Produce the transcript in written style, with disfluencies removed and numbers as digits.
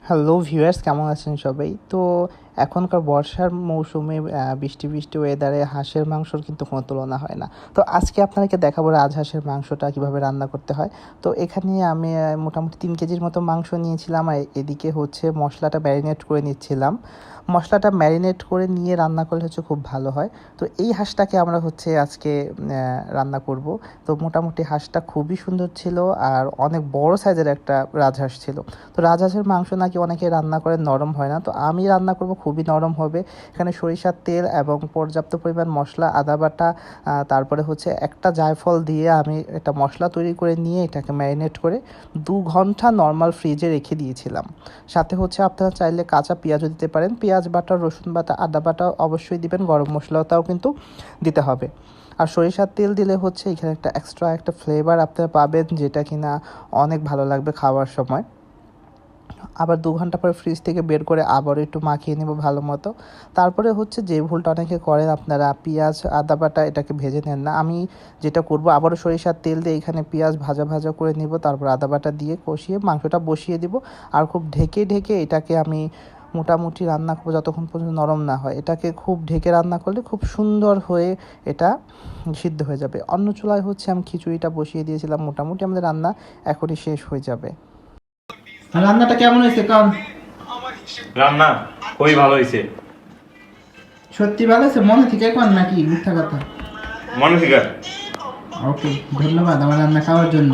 Hello viewers, কেমন আছেন সবাই? তো এখনকার বর্ষার মৌসুমে বৃষ্টি বৃষ্টি ওয়েদারে হাঁসের মাংসর কিন্তু কোনো তুলনা হয় না। তো আজকে আপনাদেরকে দেখাবো রাজহাঁসের মাংসটা কীভাবে রান্না করতে হয়। তো এখানে আমি মোটামুটি 3 কেজির মতো মাংস নিয়েছিলাম, আর এদিকে হচ্ছে মশলাটা ম্যারিনেট করে নিচ্ছিলাম। মশলাটা ম্যারিনেট করে নিয়ে রান্না করলে হচ্ছে খুব ভালো হয়। তো এই হাঁসটাকে আমরা হচ্ছে আজকে রান্না করব। তো মোটামুটি হাঁসটা খুবই সুন্দর ছিল, আর অনেক বড় সাইজের একটা রাজহাঁস ছিল। তো রাজহাঁসের মাংস নাকি অনেকে রান্না করে নরম হয় না, তো আমি রান্না করব খুবই নরম হবে। এখানে সরিষার তেল এবং পর্যাপ্ত পরিমাণ মশলা, আদা বাটা, তারপরে হচ্ছে একটা জায়ফল দিয়ে আমি একটা মশলা তৈরি করে নিয়ে এটাকে ম্যারিনেট করে 2 ঘন্টা নর্মাল ফ্রিজে রেখে দিয়েছিলাম। সাথে হচ্ছে আপনারা চাইলে কাঁচা পেঁয়াজও দিতে পারেন, পেঁয়াজ বাটা, রসুন বাটা, আদা বাটা অবশ্যই দিবেন, গরম মশলাটাও কিন্তু দিতে হবে। আর সরিষার তেল দিলে হচ্ছে এখানে একটা এক্সট্রা একটা ফ্লেভার আপনারা পাবেন, যেটা কিনা অনেক ভালো লাগবে খাওয়ার সময়। আবার 2 ঘন্টা পরে ফ্রিজ থেকে বের করে আবারও একটু মাখিয়ে নেব ভালো মতো। তারপরে হচ্ছে যে ভুলটা অনেকে করেন, আপনারা পেঁয়াজ আদা বাটা এটাকে ভেজে নেন না। আমি যেটা করব, আবারও সরিষার তেল দিয়ে এখানে পেঁয়াজ ভাজা ভাজা করে নিব, তারপর আদা বাটা দিয়ে কষিয়ে মাংসটা বসিয়ে দিব। আর খুব ঢেকে ঢেকে এটাকে আমি মোটামুটি রান্না করবো যতক্ষণ পর্যন্ত নরম না হয়। এটাকে খুব ঢেকে রান্না করলে খুব সুন্দর হয়ে এটা সিদ্ধ হয়ে যাবে। অন্য চুলায় হচ্ছে আমি খিচুড়িটা বসিয়ে দিয়েছিলাম, মোটামুটি আমাদের রান্না এখনই শেষ হয়ে যাবে। রান্নাটা কেমন হয়েছে কারণ? রান্না খুবই ভালো হয়েছে। সত্যি ভালো হয়েছে? মনে থেকে কোন নাকি মিথ্যা কথা? মনে থেকে। ওকে, ধন্যবাদ আমার রান্না খাওয়ার জন্য।